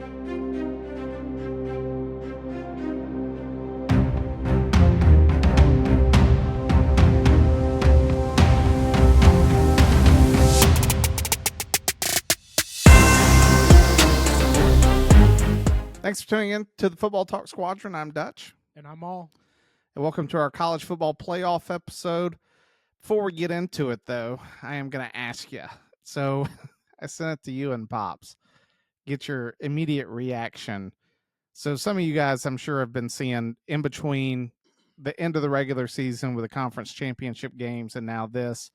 Thanks for tuning in to the Football Talk Squadron. I'm Dutch. And I'm Maul. And welcome to our college football playoff episode. Before we get into it, though, I am going to ask you. So I sent it to you and Pops. Get your immediate reaction. So some of you guys, I'm sure, have been seeing in between the end of the regular season with the conference championship games and now this,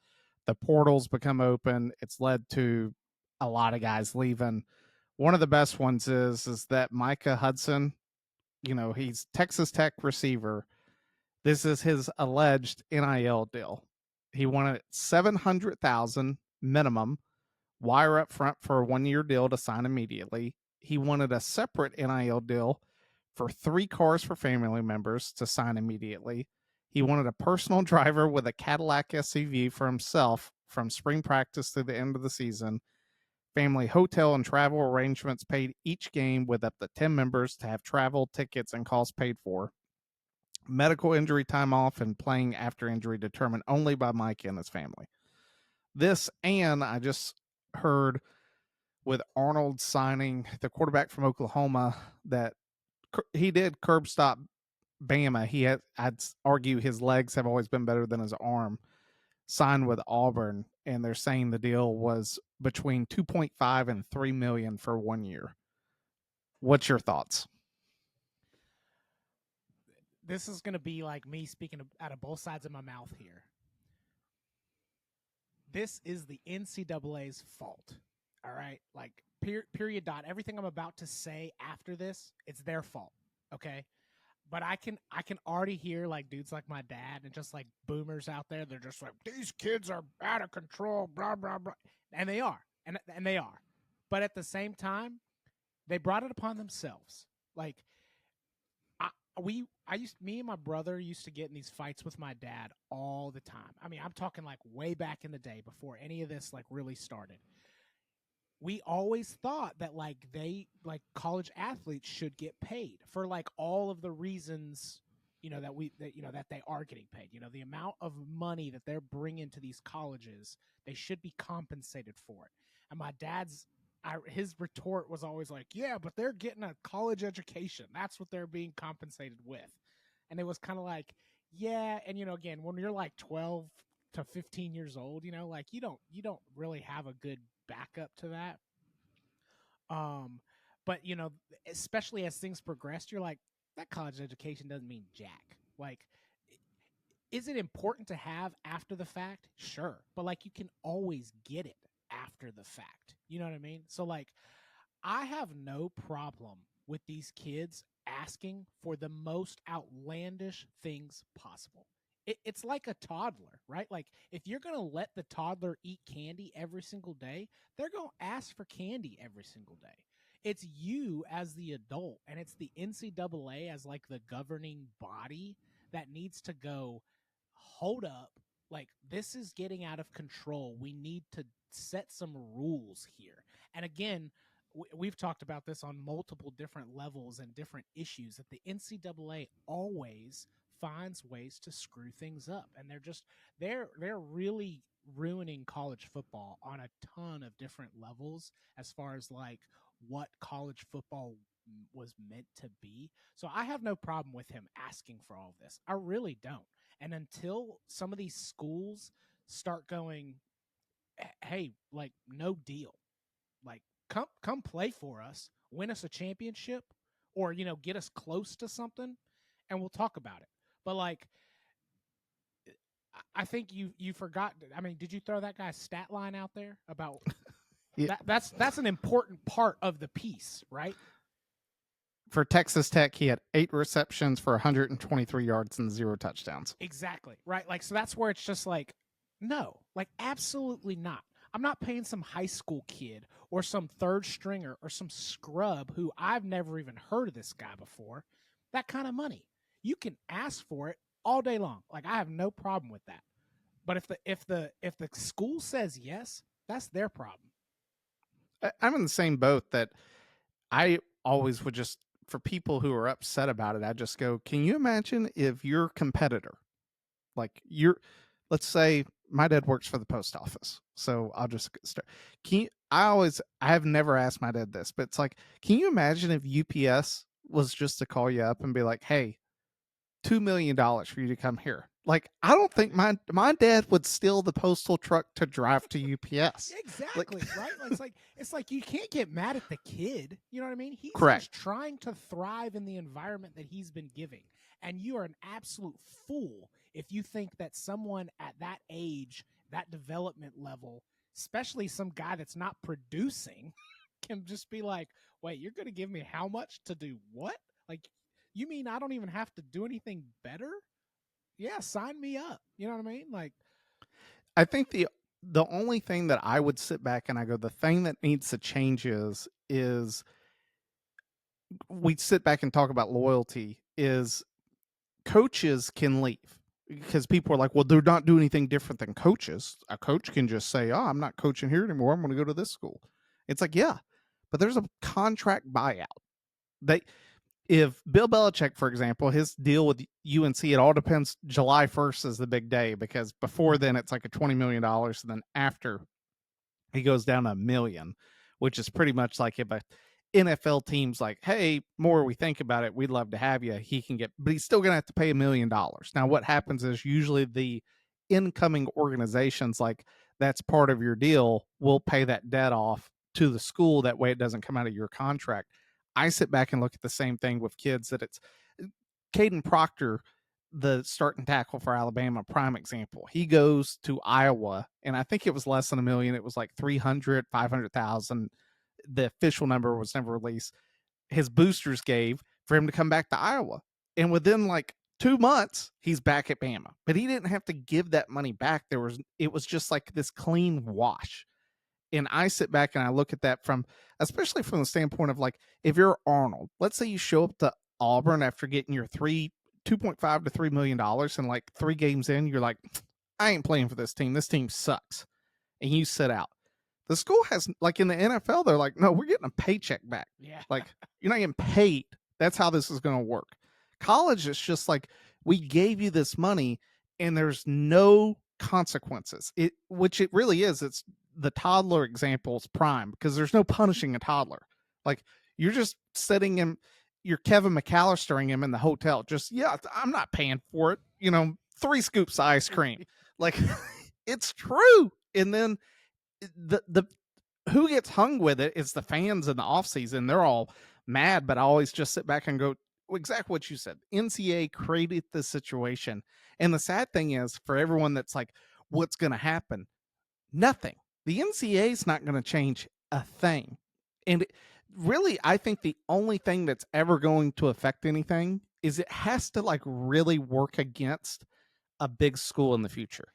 the portals become open. It's led to a lot of guys leaving. One of the best ones is that Micah Hudson, he's Texas Tech receiver. This is his alleged NIL deal. He wanted $700,000 minimum, wire up front for a 1-year deal to sign immediately. He wanted a separate NIL deal for 3 cars for family members to sign immediately. He wanted a personal driver with a Cadillac SUV for himself from spring practice through the end of the season. Family hotel and travel arrangements paid each game with up to 10 members to have travel, tickets, and costs paid for. Medical injury time off and playing after injury determined only by Mike and his family. This, and I just heard with Arnold signing the quarterback from Oklahoma that he did curb stop Bama. I'd argue his legs have always been better than his arm. Signed with Auburn, and they're saying the deal was between 2.5 and 3 million for 1 year. What's your thoughts? This is going to be like me speaking out of both sides of my mouth here. This is the NCAA's fault. All right? Like, period dot. Everything I'm about to say after this, it's their fault. Okay? But I can already hear like dudes like my dad and just like boomers out there. They're just like, these kids are out of control, blah, blah, blah. And they are. And they are. But at the same time, they brought it upon themselves. Like, me and my brother used to get in these fights with my dad all the time. I mean, I'm talking like way back in the day before any of this like really started. We always thought that like college athletes should get paid for like all of the reasons, that they are getting paid. The amount of money that they're bringing to these colleges, they should be compensated for it. And my his retort was always like, yeah, but they're getting a college education. That's what they're being compensated with. And it was kind of like, yeah. And, again, when you're like 12 to 15 years old, like you don't really have a good backup to that. But, especially as things progressed, you're like, that college education doesn't mean jack. Like, is it important to have after the fact? Sure. But like, you can always get it after the fact. You know what I mean? So like, I have no problem with these kids asking for the most outlandish things possible. It's like a toddler, right? Like if you're going to let the toddler eat candy every single day, they're going to ask for candy every single day. It's you as the adult, and it's the NCAA as like the governing body that needs to go, hold up. Like, this is getting out of control. We need to set some rules here. And again, we've talked about this on multiple different levels and different issues, that the NCAA always finds ways to screw things up. And they're really ruining college football on a ton of different levels as far as like what college football was meant to be. So I have no problem with him asking for all of this. I really don't. And until some of these schools start going, hey, like, no deal. Like, come play for us, win us a championship, or, get us close to something, and we'll talk about it. But, like, I think you forgot. I mean, did you throw that guy's stat line out there about yeah. That's an important part of the piece, right? For Texas Tech, he had 8 receptions for 123 yards and 0 touchdowns. Exactly, right? Like, so that's where it's just like, no, like, absolutely not. I'm not paying some high school kid or some third stringer or some scrub who I've never even heard of this guy before that kind of money. You can ask for it all day long. Like, I have no problem with that. But if the school says yes, that's their problem. I'm in the same boat that I always would just, for people who are upset about it, I just go, can you imagine if your competitor, like let's say my dad works for the post office, so I'll just start. I have never asked my dad this, but it's like, can you imagine if UPS was just to call you up and be like, hey, $2 million for you to come here? Like, I don't think my dad would steal the postal truck to drive to UPS. Exactly, right? It's like you can't get mad at the kid. You know what I mean? He's Correct. just trying to thrive in the environment that he's been giving. And you are an absolute fool if you think that someone at that age, that development level, especially some guy that's not producing, can just be like, wait, you're going to give me how much to do what? Like, you mean I don't even have to do anything better? Yeah, sign me up. You know what I mean? Like, I think the only thing that I would sit back and I go, the thing that needs to change is we sit back and talk about loyalty, is coaches can leave because people are like, well, they're not doing anything different than coaches. A coach can just say, oh, I'm not coaching here anymore. I'm going to go to this school. It's like, yeah, but there's a contract buyout. If Bill Belichick, for example, his deal with UNC, it all depends. July 1st is the big day because before then it's like a $20 million. And then after, he goes down $1 million, which is pretty much like if a NFL team's like, hey, more we think about it, we'd love to have you. He can get, but he's still going to have to pay $1 million. Now, what happens is usually the incoming organizations, like, that's part of your deal, will pay that debt off to the school. That way it doesn't come out of your contract. I sit back and look at the same thing with kids, that it's Caden Proctor, the starting tackle for Alabama, prime example. He goes to Iowa, and I think it was less than $1 million. It was like 500,000. The official number was never released. His boosters gave for him to come back to Iowa. And within like 2 months, he's back at Bama. But he didn't have to give that money back. It was just like this clean wash. And I sit back and I look at that especially from the standpoint of, like, if you're Arnold, let's say you show up to Auburn after getting your 2.5 to $3 million, and like 3 games in, you're like, I ain't playing for this team. This team sucks. And you sit out. The school has, like in the NFL, they're like, no, we're getting a paycheck back. yeah. Like, you're not getting paid. That's how this is going to work. College, it's just like, we gave you this money and there's no consequences. Which it really is. It's the toddler example is prime, because there's no punishing a toddler. Like, you're just setting him, you're Kevin McAllistering him in the hotel. Just, yeah, I'm not paying for it. 3 scoops of ice cream. Like, it's true. And then the who gets hung with it is the fans in the offseason. They're all mad, but I always just sit back and go, exactly what you said. NCAA created this situation. And the sad thing is, for everyone that's like, what's going to happen? Nothing. The NCAA is not going to change a thing. And really, I think the only thing that's ever going to affect anything is it has to, like, really work against a big school in the future.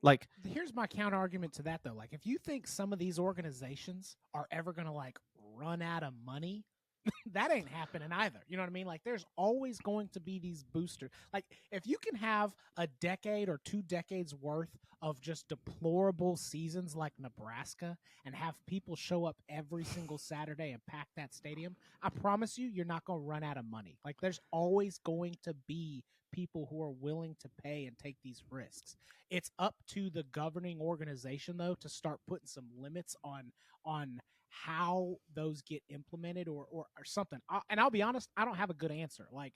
Like, here's my counter argument to that, though. Like, if you think some of these organizations are ever going to like run out of money, that ain't happening either. You know what I mean? Like, there's always going to be these boosters. Like, if you can have a decade or 2 decades worth of just deplorable seasons like Nebraska and have people show up every single Saturday and pack that stadium, I promise you're not going to run out of money. Like, there's always going to be people who are willing to pay and take these risks. It's up to the governing organization, though, to start putting some limits on how those get implemented or something. And I'll be honest, I don't have a good answer. Like,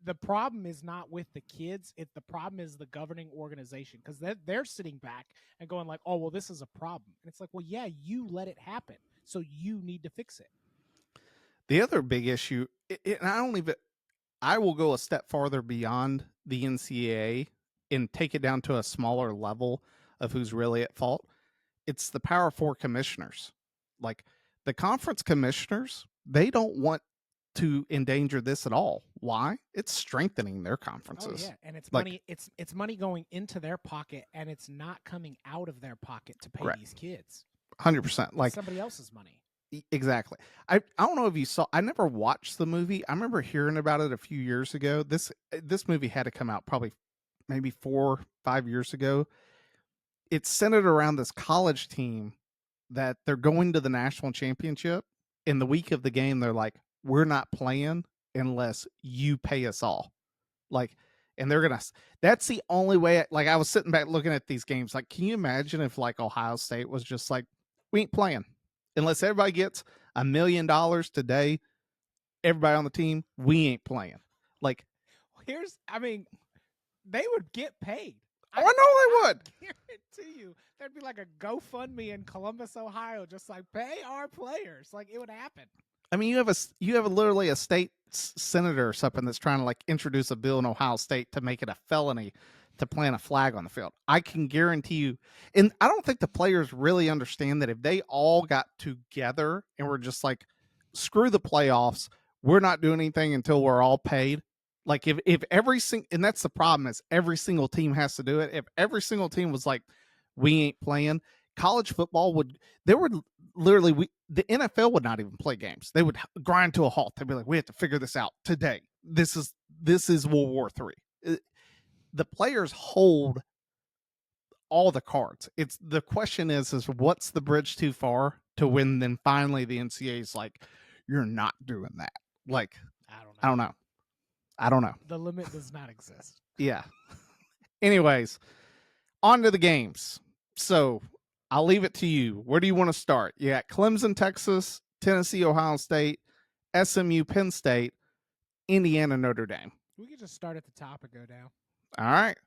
the problem is not with the kids. The problem is the governing organization, because they're sitting back and going like, oh, well, this is a problem. And it's like, well, yeah, you let it happen. So you need to fix it. The other big issue, and I will go a step farther beyond the NCAA and take it down to a smaller level of who's really at fault. It's the Power 4 commissioners. Like, the conference commissioners, they don't want to endanger this at all. Why? It's strengthening their conferences. Oh yeah, and it's money. It's money going into their pocket, and it's not coming out of their pocket to pay these kids. 100%. Like, it's somebody else's money. Exactly. I don't know if you saw. I never watched the movie. I remember hearing about it a few years ago. This movie had to come out probably maybe 4-5 years ago. It's centered around this college team that they're going to the national championship, in the week of the game, they're like, we're not playing unless you pay us all. Like, and they're gonna. That's the only way. Like, I was sitting back looking at these games. Like, can you imagine if like Ohio State was just like, we ain't playing unless everybody gets $1 million today. Everybody on the team, we ain't playing. Like, I mean, they would get paid. I know they would. Guarantee you, there'd be like a GoFundMe in Columbus, Ohio, just like pay our players. Like it would happen. I mean, you have literally a state senator or something that's trying to like introduce a bill in Ohio State to make it a felony to plant a flag on the field. I can guarantee you, and I don't think the players really understand that if they all got together and were just like, screw the playoffs, we're not doing anything until we're all paid. Like if every single, and that's the problem, is every single team has to do it. If every single team was like, we ain't playing, college football would, there would literally, the NFL would not even play games. They would grind to a halt. They'd be like, we have to figure this out today. This is World War III. The players hold all the cards. It's the question is what's the bridge too far to when then finally the NCAA is like, you're not doing that. Like, I don't know. The limit does not exist. Yeah. Anyways, on to the games. So I'll leave it to you. Where do you want to start? You got Clemson, Texas, Tennessee, Ohio State, SMU, Penn State, Indiana, Notre Dame. We could just start at the top and go down. All right.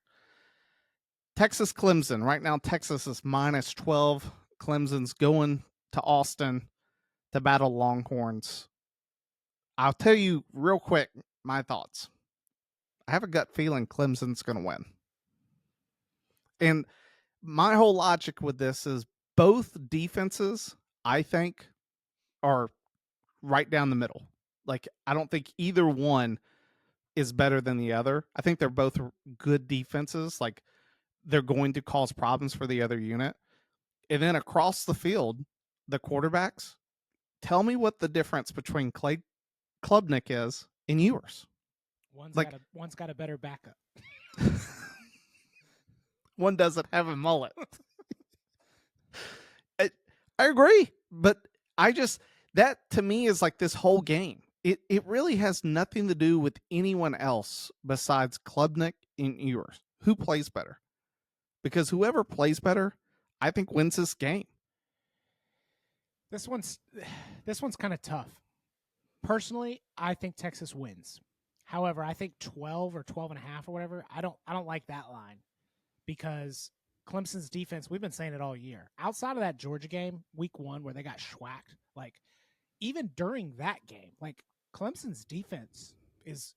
Texas, Clemson. Right now, Texas is -12. Clemson's going to Austin to battle Longhorns. I'll tell you real quick my thoughts. I have a gut feeling Clemson's going to win. And my whole logic with this is both defenses, I think, are right down the middle. Like, I don't think either one is better than the other. I think they're both good defenses. Like, they're going to cause problems for the other unit. And then across the field, the quarterbacks, tell me what the difference between Clay Klubnik is and Ewers. One's got a better backup. One doesn't have a mullet. I agree, but that to me is like this whole game. It really has nothing to do with anyone else besides Klubnik and Ewers. Who plays better? Because whoever plays better, I think wins this game. This one's kind of tough. Personally, I think Texas wins. However, I think 12 or 12 and a half or whatever, I don't like that line because Clemson's defense, we've been saying it all year. Outside of that Georgia game, week 1, where they got schwacked, like even during that game, like Clemson's defense is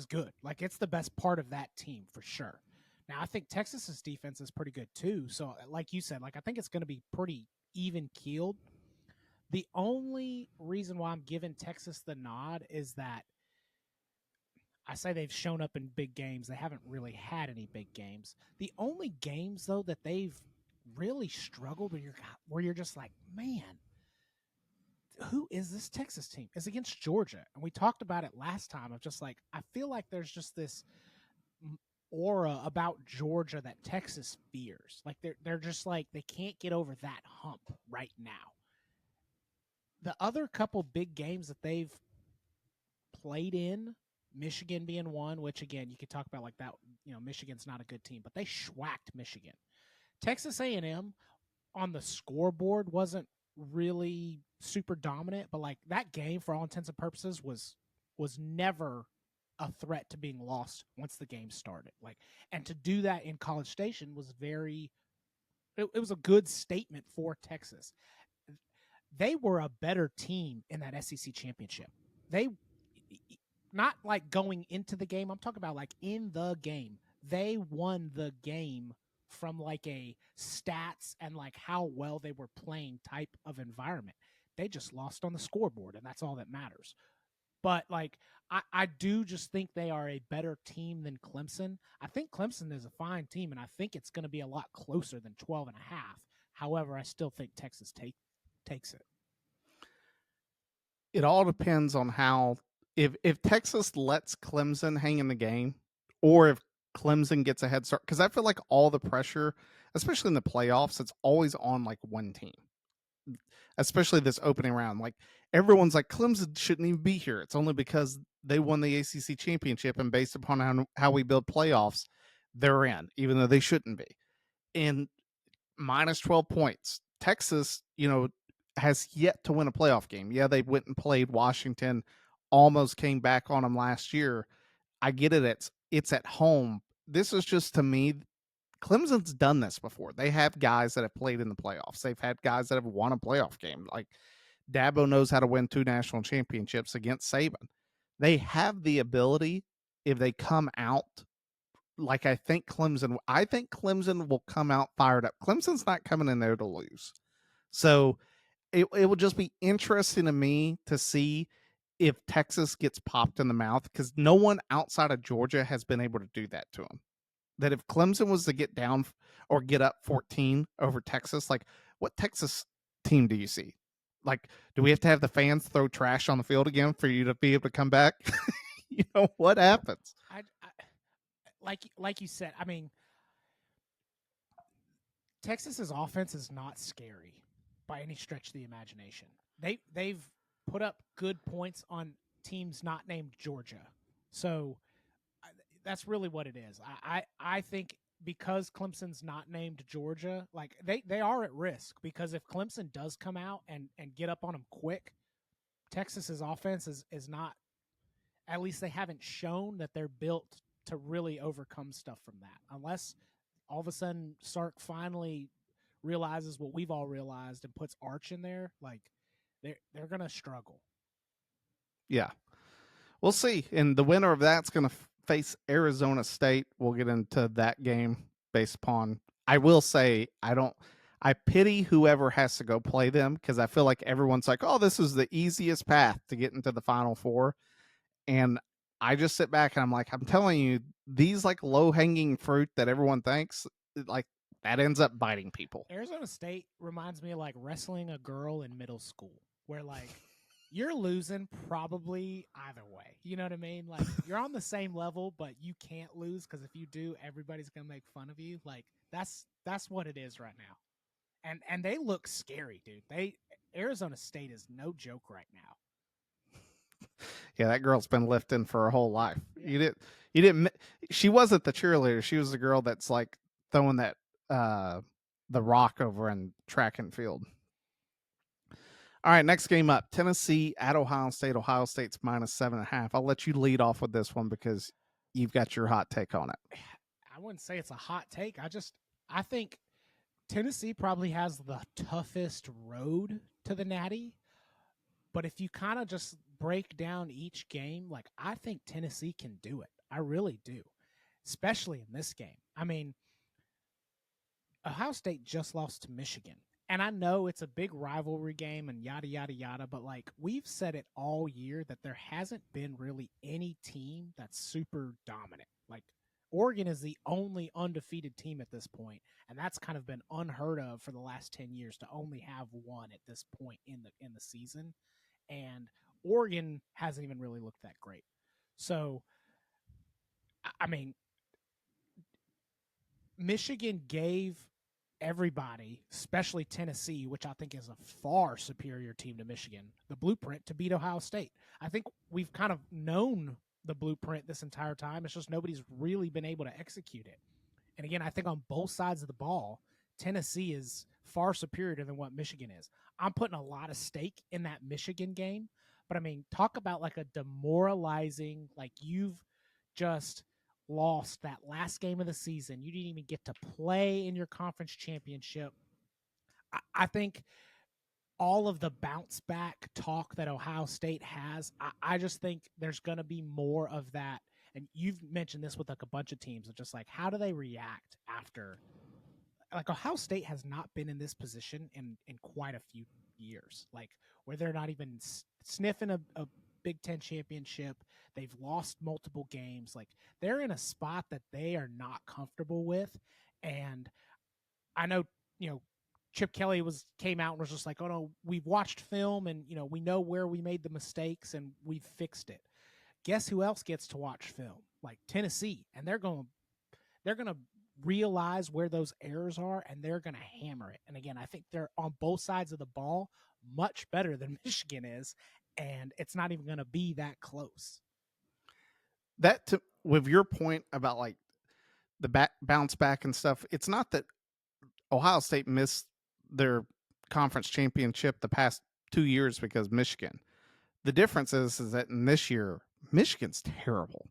good. Like it's the best part of that team for sure. Now, I think Texas's defense is pretty good too. So, like you said, like I think it's going to be pretty even keeled. The only reason why I'm giving Texas the nod is that I say they've shown up in big games. They haven't really had any big games. The only games though that they've really struggled where you're just like, man, who is this Texas team? Is against Georgia. And we talked about it last time of just like, I feel like there's just this aura about Georgia that Texas fears. Like they're just like, they can't get over that hump right now. The other couple big games that they've played in, Michigan being one, which again, you could talk about like that, Michigan's not a good team, but they schwacked Michigan. Texas A&M on the scoreboard wasn't really super dominant, but like that game for all intents and purposes was never a threat to being lost once the game started. Like, and to do that in College Station was it was a good statement for Texas. They were a better team in that SEC championship. They, not like going into the game, I'm talking about like in the game. They won the game from like a stats and like how well they were playing type of environment. They just lost on the scoreboard, and that's all that matters. But like I do just think they are a better team than Clemson. I think Clemson is a fine team, and I think it's going to be a lot closer than 12 and a half. However, I still think Texas takes it. It all depends on how if Texas lets Clemson hang in the game, or if Clemson gets a head start. Because I feel like all the pressure, especially in the playoffs, it's always on like one team. especially this opening round. Like everyone's like Clemson shouldn't even be here. It's only because they won the ACC championship, and based upon how we build playoffs, they're in, even though they shouldn't be. And minus 12 points. Texas, has yet to win a playoff game. Yeah, they went and played Washington, almost came back on them last year. I get it. It's at home. This is just, to me, Clemson's done this before. They have guys that have played in the playoffs. They've had guys that have won a playoff game. Like Dabo knows how to win 2 national championships against Saban. They have the ability, if they come out like I think Clemson will come out fired up. Clemson's not coming in there to lose. So it will just be interesting to me to see if Texas gets popped in the mouth, because no one outside of Georgia has been able to do that to them. That if Clemson was to get down or get up 14 over Texas, like what Texas team do you see? Like, do we have to have the fans throw trash on the field again for you to be able to come back? What happens? Like you said, I mean, Texas's offense is not scary by any stretch of the imagination. They've put up good points on teams not named Georgia, so that's really what it is. I think because Clemson's not named Georgia, like they are at risk, because if Clemson does come out and get up on them quick, Texas's offense is not. At least they haven't shown that they're built to really overcome stuff from that, unless all of a sudden Sark finally realizes what we've all realized and puts Arch in there. Like they're gonna struggle. Yeah, we'll see. And the winner of that's going to face Arizona State. We'll get into that game based upon. I will say I pity whoever has to go play them, because I feel like everyone's like, oh, this is the easiest path to get into the Final Four. And I just sit back and I'm like, I'm telling you, these like low hanging fruit that everyone thinks, like that ends up biting people. Arizona State reminds me of like wrestling a girl in middle school, where like you're losing probably either way. You know what I mean? Like you're on the same level, but you can't lose, because if you do, everybody's gonna make fun of you. Like that's what it is right now. And they look scary, dude. Arizona State is no joke right now. Yeah, that girl's been lifting for her whole life. Yeah. You didn't. She wasn't the cheerleader. She was the girl that's like throwing that the rock over in track and field. All right, next game up: Tennessee at Ohio State. Ohio State's minus 7.5. I'll let you lead off with this one because you've got your hot take on it. I wouldn't say it's a hot take. I think Tennessee probably has the toughest road to the Natty. But if you kind of just break down each game, like I think Tennessee can do it. I really do, especially in this game. I mean, Ohio State just lost to Michigan. And I know it's a big rivalry game and yada, yada, yada. But like we've said it all year that there hasn't been really any team that's super dominant. Like Oregon is the only undefeated team at this point, and that's kind of been unheard of for the last 10 years to only have one at this point in the season. And Oregon hasn't even really looked that great. So, I mean, Michigan gave everybody, especially Tennessee, which I think is a far superior team to Michigan, the blueprint to beat Ohio State. I think we've kind of known the blueprint this entire time. It's just nobody's really been able to execute it. And again, I think on both sides of the ball, Tennessee is far superior than what Michigan is. I'm putting a lot of stake in that Michigan game. But I mean, talk about like a demoralizing, like you've just lost that last game of the season. You didn't even get to play in your conference championship. I think all of the bounce back talk that Ohio State has, I just think there's going to be more of that. And you've mentioned this with like a bunch of teams of just like, how do they react after? Like Ohio State has not been in this position in quite a few years, like where they're not even sniffing a Big Ten championship. They've lost multiple games. Like they're in a spot that they are not comfortable with. And I know, Chip Kelly came out and was just like, oh no, we've watched film and we know where we made the mistakes and we've fixed it. Guess who else gets to watch film? Like Tennessee, and they're gonna realize where those errors are, and they're going to hammer it. And again, I think they're on both sides of the ball much better than Michigan is, and it's not even going to be that close. With your point about like the bounce back and stuff, it's not that Ohio State missed their conference championship the past 2 years because Michigan. The difference is that in this year, Michigan's terrible.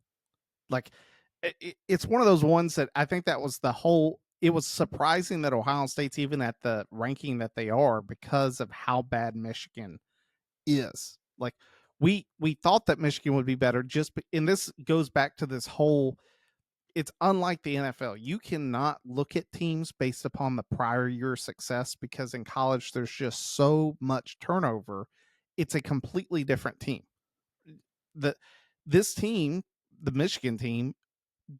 Like, it's one of those ones that I think that was the whole. It was surprising that Ohio State's even at the ranking that they are because of how bad Michigan is. Like, we thought that Michigan would be better, and this goes back to this whole. It's unlike the NFL. You cannot look at teams based upon the prior year success because in college there's just so much turnover. It's a completely different team. This team, the Michigan team,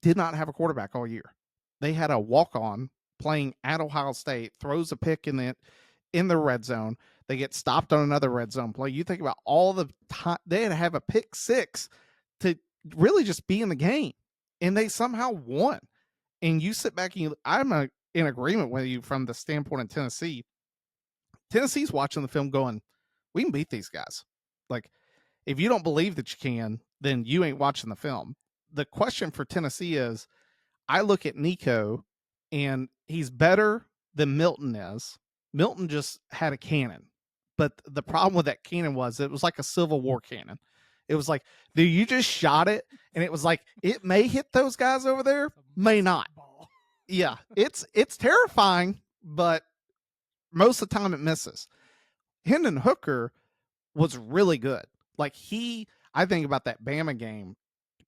did not have a quarterback all year. They had a walk-on playing at Ohio State, throws a pick in the red zone. They get stopped on another red zone play. You think about all the time they had to have a pick six to really just be in the game, and they somehow won. And you sit back and I'm in agreement with you from the standpoint of Tennessee. Tennessee's watching the film going, we can beat these guys. Like, if you don't believe that you can, then you ain't watching the film. The question for Tennessee is, I look at Nico, and he's better than Milton is. Milton just had a cannon. But the problem with that cannon was it was like a Civil War cannon. It was like, dude, you just shot it, and it was like, it may hit those guys over there, may not. Yeah, it's terrifying, but most of the time it misses. Hendon Hooker was really good. Like, I think about that Bama game,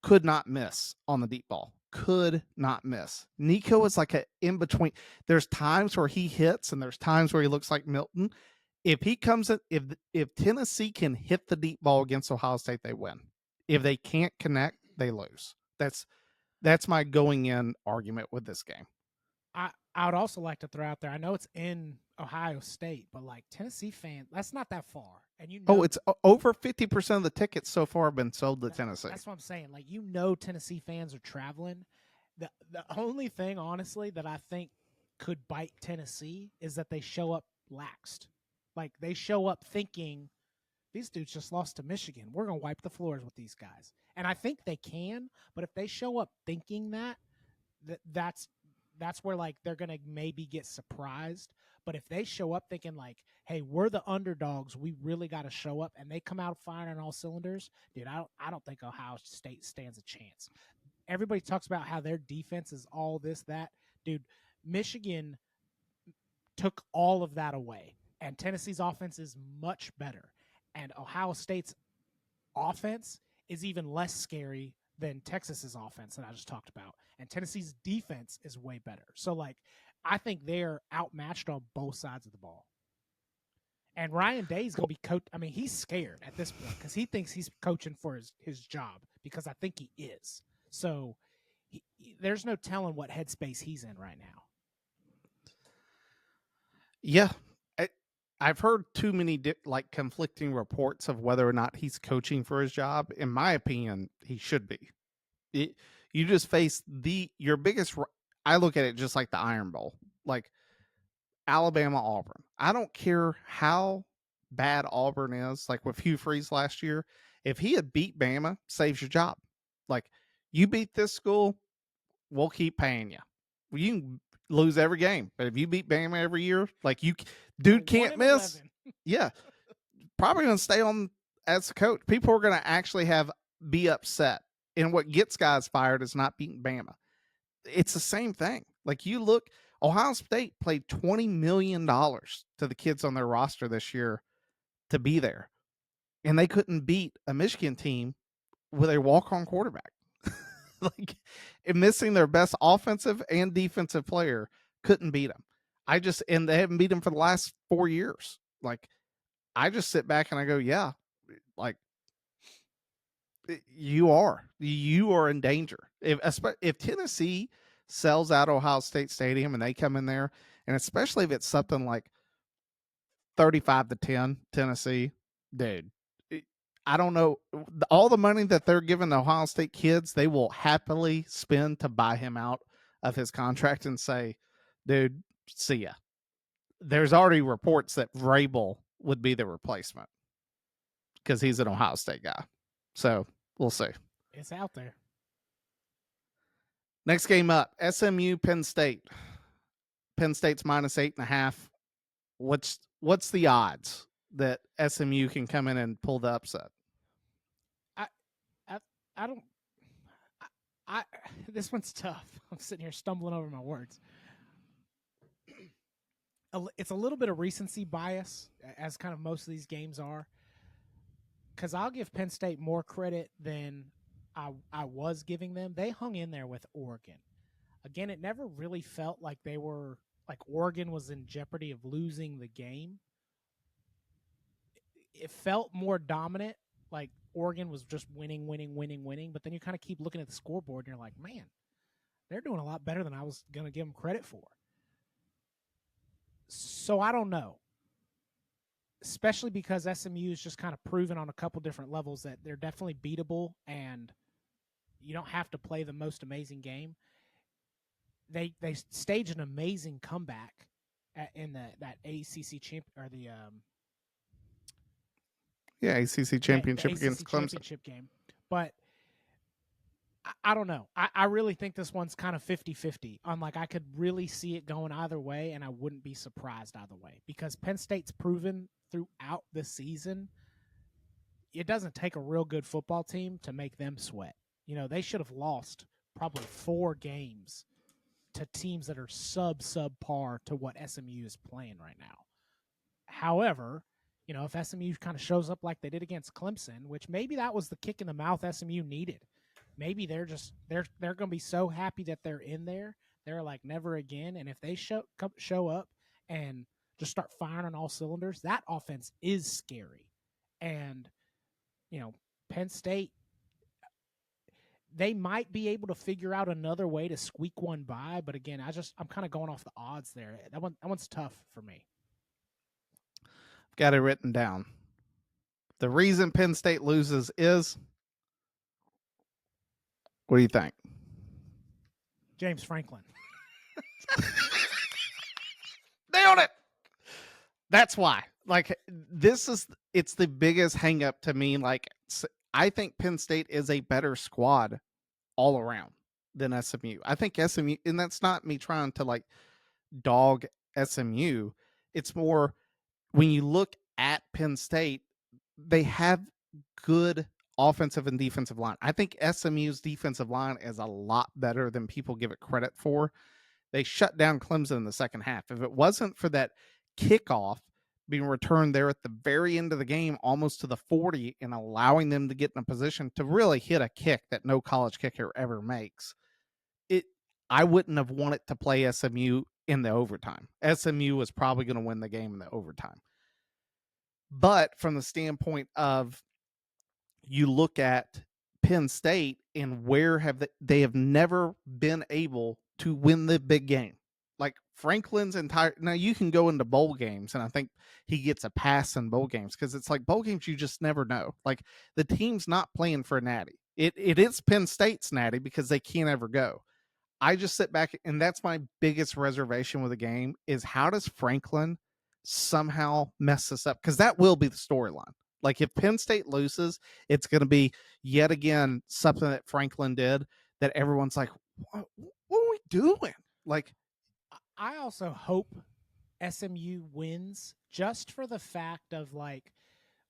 could not miss on the deep ball. Could not miss. Nico is like a in between. There's times where he hits, and there's times where he looks like Milton. If he comes in, if Tennessee can hit the deep ball against Ohio State, they win. If they can't connect, they lose. That's my going in argument with this game. I would also like to throw out there, I know it's in Ohio State, but like Tennessee fans, that's not that far. And it's over 50% of the tickets so far have been sold to Tennessee. That's what I'm saying. Like, Tennessee fans are traveling. The only thing, honestly, that I think could bite Tennessee is that they show up laxed. Like, they show up thinking, these dudes just lost to Michigan. We're going to wipe the floors with these guys. And I think they can, but if they show up thinking that's where, like, they're going to maybe get surprised. But if they show up thinking, like, hey, we're the underdogs, we really got to show up, and they come out firing on all cylinders, dude, I don't think Ohio State stands a chance. Everybody talks about how their defense is all this, that. Dude, Michigan took all of that away, and Tennessee's offense is much better. And Ohio State's offense is even less scary than Texas's offense that I just talked about. And Tennessee's defense is way better. So, like, I think they're outmatched on both sides of the ball. And Ryan Day's going to be coach. I mean, he's scared at this point because he thinks he's coaching for his job, because I think he is. So there's no telling what headspace he's in right now. Yeah. I've heard too many conflicting reports of whether or not he's coaching for his job. In my opinion, he should be. You just face your biggest. I look at it just like the Iron Bowl, like Alabama, Auburn. I don't care how bad Auburn is. Like with Hugh Freeze last year, if he had beat Bama, saves your job. Like, you beat this school, we'll keep paying you. You can lose every game, but if you beat Bama every year, like, dude can't miss. Yeah, probably gonna stay on as a coach. People are gonna actually be upset. And what gets guys fired is not beating Bama. It's the same thing. Like, you look, Ohio State paid $20 million to the kids on their roster this year to be there, and they couldn't beat a Michigan team with a walk-on quarterback. Like, missing their best offensive and defensive player, couldn't beat them. And they haven't beat them for the last 4 years. Like, I just sit back and I go, yeah, like, you are in danger. If Tennessee sells out Ohio State Stadium and they come in there, and especially if it's something like 35-10 Tennessee, dude, I don't know, all the money that they're giving the Ohio State kids, they will happily spend to buy him out of his contract and say, dude, see ya. There's already reports that Vrabel would be the replacement because he's an Ohio State guy. So we'll see. It's out there. Next game up, SMU Penn State. Penn State's -8.5. What's the odds that SMU can come in and pull the upset? I don't. I this one's tough. I'm sitting here stumbling over my words. It's a little bit of recency bias, as kind of most of these games are. Because I'll give Penn State more credit than I was giving them. They hung in there with Oregon. Again, it never really felt like they were like Oregon was in jeopardy of losing the game. It felt more dominant, like Oregon was just winning. But then you kind of keep looking at the scoreboard and you're like, man, they're doing a lot better than I was going to give them credit for. So I don't know. Especially because SMU is just kind of proven on a couple different levels that they're definitely beatable and you don't have to play the most amazing game. They staged an amazing comeback in that ACC champ or the ACC championship against Clemson. Championship game. But I don't know. I really think this one's kind of 50-50 on like I could really see it going either way and I wouldn't be surprised either way because Penn State's proven throughout the season it doesn't take a real good football team to make them sweat. You know, they should have lost probably 4 games to teams that are subpar to what SMU is playing right now. However, you know, if SMU kind of shows up like they did against Clemson, which maybe that was the kick in the mouth SMU needed. Maybe they're going to be so happy that they're in there. They're like never again. And if they show up and just start firing on all cylinders, that offense is scary. And, you know, Penn State, they might be able to figure out another way to squeak one by. But again, I'm kind of going off the odds there. That one's tough for me. I've got it written down. The reason Penn State loses is, what do you think? James Franklin. Nailed it. That's why. Like, it's the biggest hang up to me. Like, I think Penn State is a better squad all around than SMU. I think SMU, and that's not me trying to like dog SMU. It's more when you look at Penn State, they have good offensive and defensive line. I think SMU's defensive line is a lot better than people give it credit for. They shut down Clemson in the second half. If it wasn't for that kickoff being returned there at the very end of the game, almost to the 40, and allowing them to get in a position to really hit a kick that no college kicker ever makes, I wouldn't have wanted to play SMU in the overtime. SMU was probably going to win the game in the overtime. But from the standpoint of you look at Penn State and where they have never been able to win the big game. Like Franklin's entire, now you can go into bowl games and I think he gets a pass in bowl games because it's like bowl games you just never know. Like the team's not playing for a natty. It is Penn State's natty because they can't ever go. I just sit back and that's my biggest reservation with the game is how does Franklin somehow mess this up? Because that will be the storyline. Like if Penn State loses, it's going to be yet again something that Franklin did that everyone's like, what are we doing? Like, I also hope SMU wins just for the fact of like,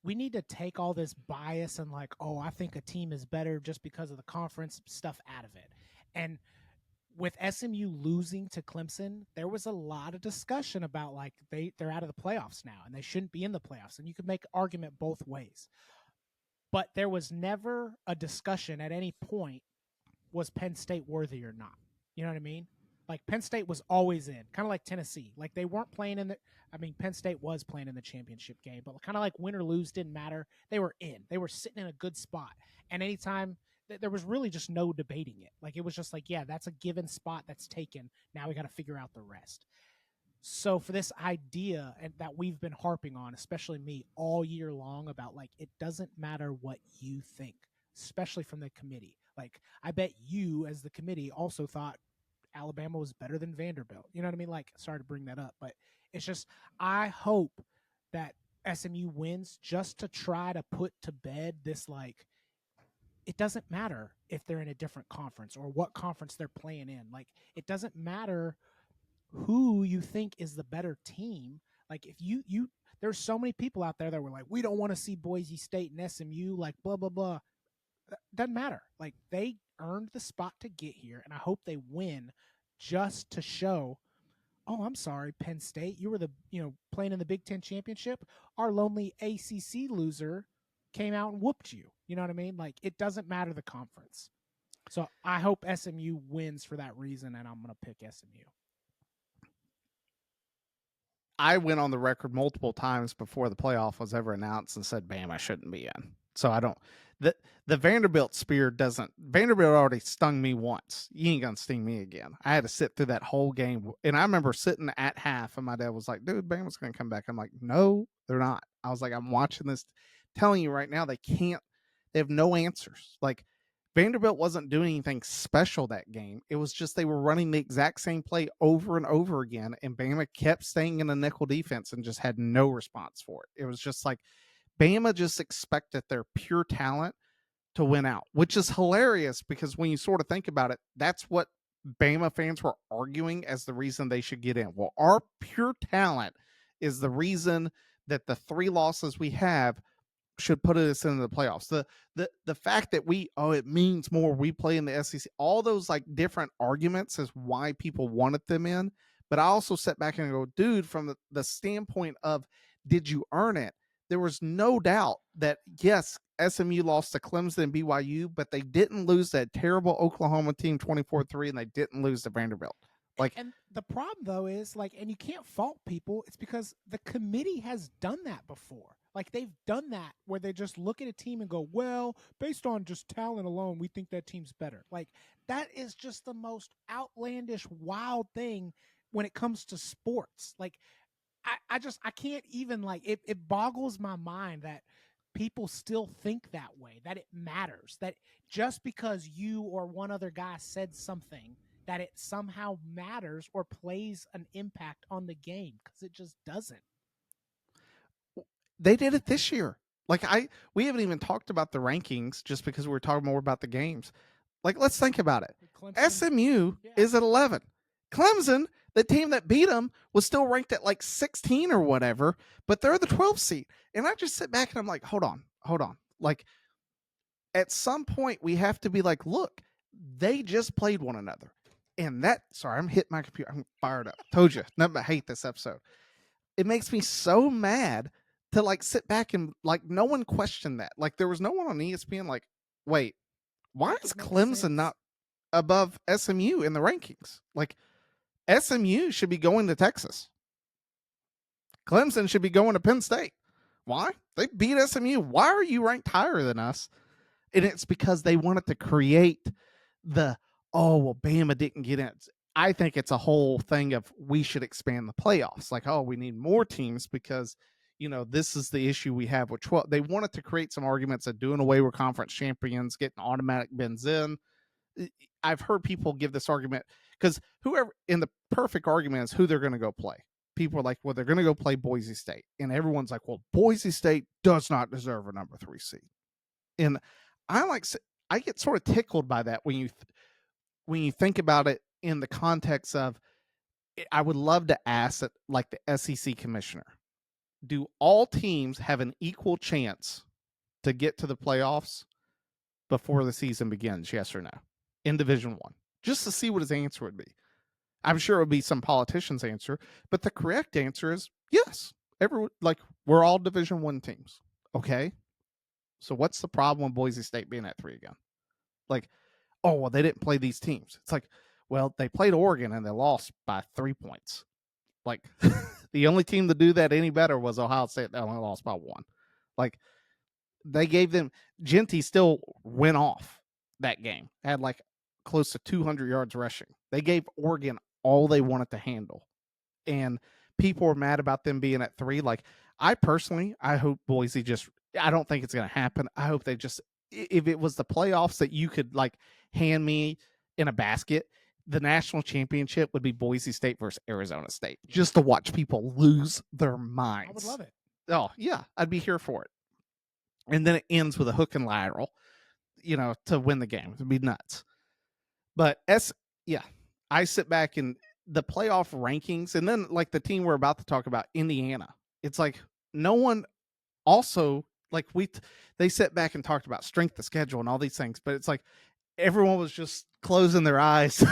we need to take all this bias and like, oh, I think a team is better just because of the conference stuff out of it. And with SMU losing to Clemson, there was a lot of discussion about like they're out of the playoffs now and they shouldn't be in the playoffs. And you could make an argument both ways. But there was never a discussion at any point, was Penn State worthy or not? You know what I mean? Like Penn State was always in, kind of like Tennessee. Like they weren't playing in Penn State was playing in the championship game, but kind of like win or lose didn't matter. They were in. They were sitting in a good spot. And anytime there was really just no debating it. Like it was just like, yeah, that's a given spot that's taken. Now we got to figure out the rest. So for this idea and that we've been harping on, especially me all year long about like, it doesn't matter what you think, especially from the committee. Like I bet you as the committee also thought Alabama was better than Vanderbilt. You know what I mean? Like, sorry to bring that up, but it's just I hope that SMU wins just to try to put to bed this, like, it doesn't matter if they're in a different conference or what conference they're playing in. Like, it doesn't matter who you think is the better team. Like, if you there's so many people out there that were like, we don't want to see Boise State and SMU, like, blah blah blah. Doesn't matter. Like, they earned the spot to get here, and I hope they win just to show, oh, I'm sorry, Penn State, you were playing in the Big Ten championship. Our lonely ACC loser came out and whooped you. You know what I mean? Like, it doesn't matter the conference. So I hope SMU wins for that reason, and I'm going to pick SMU. I went on the record multiple times before the playoff was ever announced and said, Bama shouldn't be in. So I don't. The Vanderbilt spear doesn't. Vanderbilt already stung me once. You ain't gonna sting me again. I had to sit through that whole game, and I remember sitting at half, and my dad was like, "Dude, Bama's gonna come back." I'm like, "No, they're not." I was like, "I'm watching this, telling you right now, they can't. They have no answers. Like, Vanderbilt wasn't doing anything special that game. It was just they were running the exact same play over and over again, and Bama kept staying in a nickel defense and just had no response for it. It was just like Bama just expected their pure talent to win out, which is hilarious because when you sort of think about it, that's what Bama fans were arguing as the reason they should get in. Well, our pure talent is the reason that the 3 losses we have should put us into the playoffs. The fact that it means more we play in the SEC, all those like different arguments is why people wanted them in. But I also sit back and go, dude, from the standpoint of did you earn it? There was no doubt that, yes, SMU lost to Clemson and BYU, but they didn't lose that terrible Oklahoma team 24-3, and they didn't lose to Vanderbilt. Like, and the problem though is, like, and you can't fault people, it's because the committee has done that before. Like, they've done that where they just look at a team and go, well, based on just talent alone, we think that team's better. Like, that is just the most outlandish, wild thing when it comes to sports. Like, I can't even, like, it boggles my mind that people still think that way, that it matters, that just because you or one other guy said something, that it somehow matters or plays an impact on the game, because it just doesn't. They did it this year. Like, we haven't even talked about the rankings just because we were talking more about the games. Like, let's think about it. Clemson, SMU is at 11. Clemson, the team that beat them, was still ranked at like 16 or whatever, but they're the 12th seed. And I just sit back and I'm like, hold on. Like, at some point we have to be like, look, they just played one another. And sorry, I'm hitting my computer. I'm fired up. Told you, nothing but hate this episode. It makes me so mad to like sit back and like no one questioned that. Like, there was no one on ESPN like, wait, why is Clemson not above SMU in the rankings? Like, SMU should be going to Texas. Clemson should be going to Penn State. Why? They beat SMU. Why are you ranked higher than us? And it's because they wanted to create Bama didn't get in. I think it's a whole thing of we should expand the playoffs. Like, we need more teams because, this is the issue we have with 12. They wanted to create some arguments of doing away with conference champions, getting automatic bins in. I've heard people give this argument because whoever in the perfect argument is who they're going to go play. People are like, well, they're going to go play Boise State. And everyone's like, well, Boise State does not deserve a number 3 seed. And I get sort of tickled by that when you think about it in the context of, I would love to ask it like the SEC commissioner, do all teams have an equal chance to get to the playoffs before the season begins? Yes or no? In Division I, just to see what his answer would be. I'm sure it would be some politician's answer, but the correct answer is yes. We're all Division I teams. Okay. So what's the problem with Boise State being at 3 again? Like, they didn't play these teams. It's like, well, they played Oregon and they lost by 3 points. Like, the only team to do that any better was Ohio State. They only lost by 1. Like, they gave them, Genty still went off that game, had like close to 200 yards rushing. They gave Oregon all they wanted to handle. And people were mad about them being at 3. Like, I hope Boise I don't think it's going to happen. I hope they if it was the playoffs that you could like hand me in a basket, the national championship would be Boise State versus Arizona State, just to watch people lose their minds. I would love it. Oh yeah, I'd be here for it. And then it ends with a hook and lateral, to win the game. It'd be nuts. But I sit back and the playoff rankings, and then like the team we're about to talk about, Indiana. It's like no one also like they sat back and talked about strength of schedule and all these things, but it's like everyone was just closing their eyes.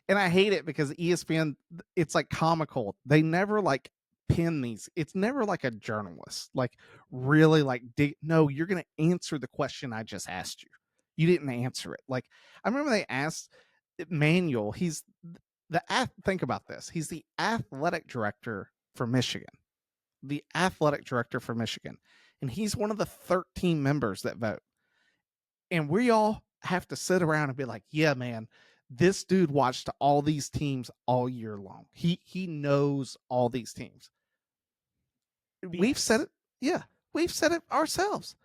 And I hate it because ESPN, it's like comical. They never like pin these. It's never like a journalist, like really like no, you're going to answer the question I just asked you. You didn't answer it. Like I remember they asked Manuel, think about this. He's the athletic director for Michigan. And he's one of the 13 members that vote. And we all have to sit around and be like, yeah, man, this dude watched all these teams all year long. He knows all these teams. BS. We've said it. Yeah, we've said it ourselves.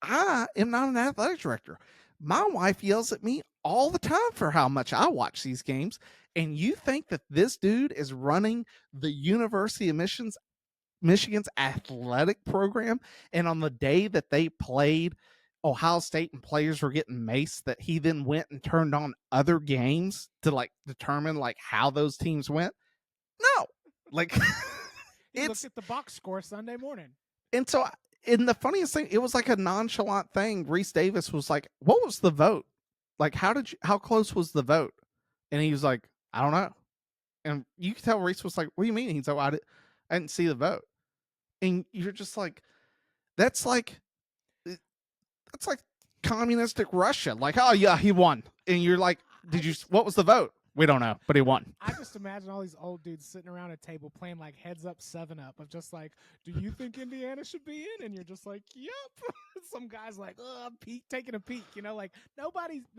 I am not an athletic director. My wife yells at me all the time for how much I watch these games. And you think that this dude is running the University of Michigan's athletic program, and on the day that they played Ohio State and players were getting maced, that he then went and turned on other games to like determine like how those teams went? No, like he looked at the box score Sunday morning. And so, and the funniest thing, it was like a nonchalant thing. Reese Davis was like, "What was the vote? Like, how close was the vote?" And he was like, "I don't know." And you could tell Reese was like, "What do you mean?" He's like, I didn't see the vote." And you're just like, that's like communistic Russia. Like, oh yeah, he won. And you're like, what was the vote? We don't know, but he won. I just imagine all these old dudes sitting around a table playing like Heads Up 7-Up of just like, do you think Indiana should be in? And you're just like, yep. Some guy's like, taking a peek, like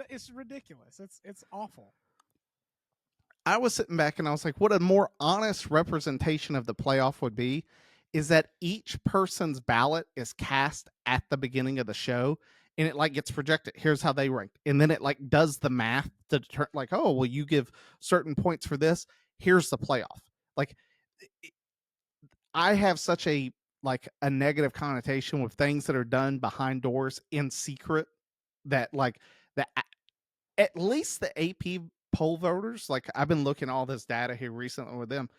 it's ridiculous. It's awful. I was sitting back and I was like, what a more honest representation of the playoff would be is that each person's ballot is cast at the beginning of the show, and it like gets projected. Here's how they ranked. And then it like does the math to determine like, oh, well, you give certain points for this. Here's the playoff. Like I have such a negative connotation with things that are done behind doors in secret that like that at least the AP poll voters, like I've been looking at all this data here recently with them.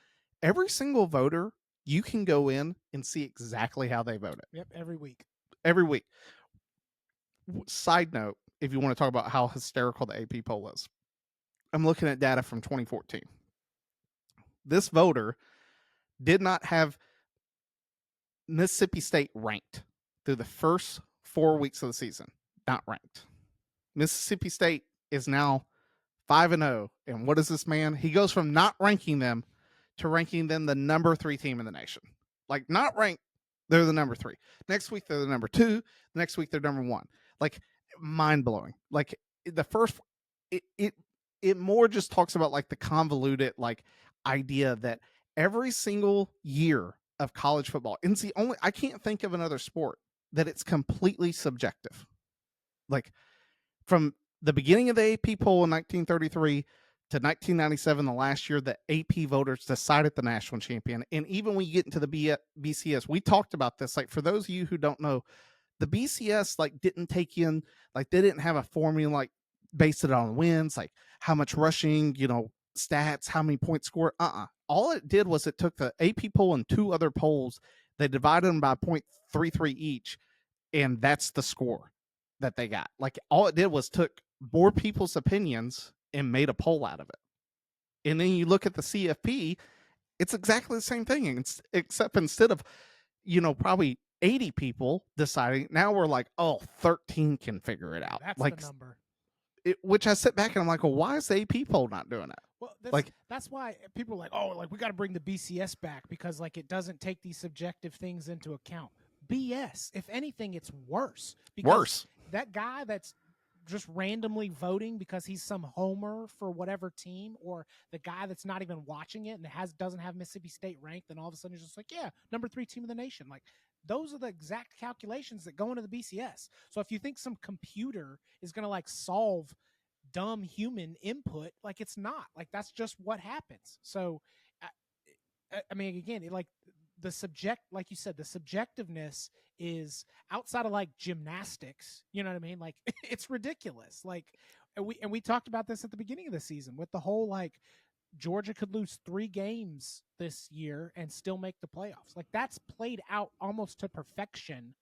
Every single voter, you can go in and see exactly how they voted. Yep, every week. Side note, if you want to talk about how hysterical the AP poll is, I'm looking at data from 2014. This voter did not have Mississippi State ranked through the first 4 weeks of the season. Not ranked. Mississippi State is now 5-0. And what is this man? He goes from not ranking them to ranking them the number 3 team in the nation. Like not ranked, they're the number 3. Next week they're the number 2. Next week they're number 1. Like mind blowing. Like the first, it more just talks about like the convoluted like idea that every single year of college football, and it's I can't think of another sport that it's completely subjective. Like from the beginning of the AP poll in 1933 to 1997, the last year that AP voters decided the national champion. And even when you get into the BCS, we talked about this. Like for those of you who don't know, the BCS like didn't take in, like they didn't have a formula like based it on wins, like how much rushing, stats, how many points scored. All it did was it took the AP poll and 2 other polls, they divided them by 0.33 each, and that's the score that they got. Like all it did was took more people's opinions and made a poll out of it. And then you look at the CFP, it's exactly the same thing, except instead of probably 80 people deciding, now we're like, 13 can figure it out. That's like the number. Which I sit back and I'm like, well, why is the AP poll not doing that? Well, that's why people are like, we got to bring the BCS back because like it doesn't take these subjective things into account. BS. If anything, it's worse. Because that guy that's just randomly voting because he's some homer for whatever team, or the guy that's not even watching it and doesn't have Mississippi State ranked, and all of a sudden he's just like, yeah, number 3 team in the nation. Like those are the exact calculations that go into the BCS. So if you think some computer is going to like solve dumb human input. Like, it's not. Like, that's just what happens. So, I mean, again, like like you said, the subjectiveness is outside of like gymnastics. You know what I mean? Like, it's ridiculous. Like, and we talked about this at the beginning of the season with the whole like Georgia could lose 3 games this year and still make the playoffs. Like, that's played out almost to perfection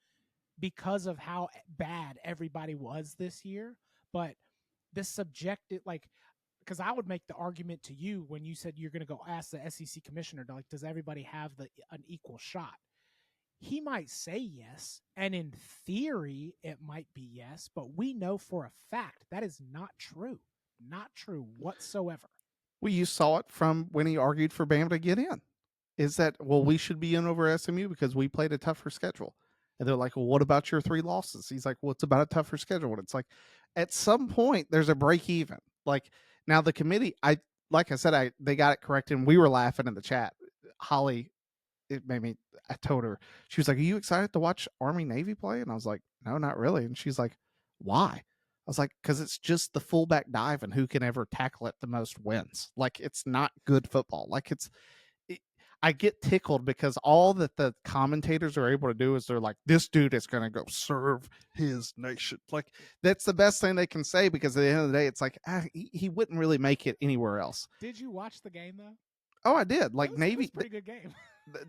because of how bad everybody was this year. But this subjective, like, because I would make the argument to you when you said you're going to go ask the SEC commissioner, like, does everybody have an equal shot? He might say yes, and in theory, it might be yes, but we know for a fact that is not true. Not true whatsoever. Well, you saw it from when he argued for Bama to get in. Is that, well, we should be in over SMU because we played a tougher schedule. And they're like, well, what about your 3 losses? He's like, well, it's about a tougher schedule. And it's like, at some point, there's a break even. Like, now the committee, like I said, they got it corrected, and we were laughing in the chat. Holly, it made me, I told her, she was like, are you excited to watch Army Navy play? And I was like, no, not really. And she's like, why? I was like, because it's just the fullback dive, and who can ever tackle it the most wins. Like, it's not good football. Like, I get tickled because all that the commentators are able to do is they're like, this dude is going to go serve his nation. Like, that's the best thing they can say, because at the end of the day, it's like, he wouldn't really make it anywhere else. Did you watch the game, though? Oh, I did. Like, Navy, it was a pretty good game.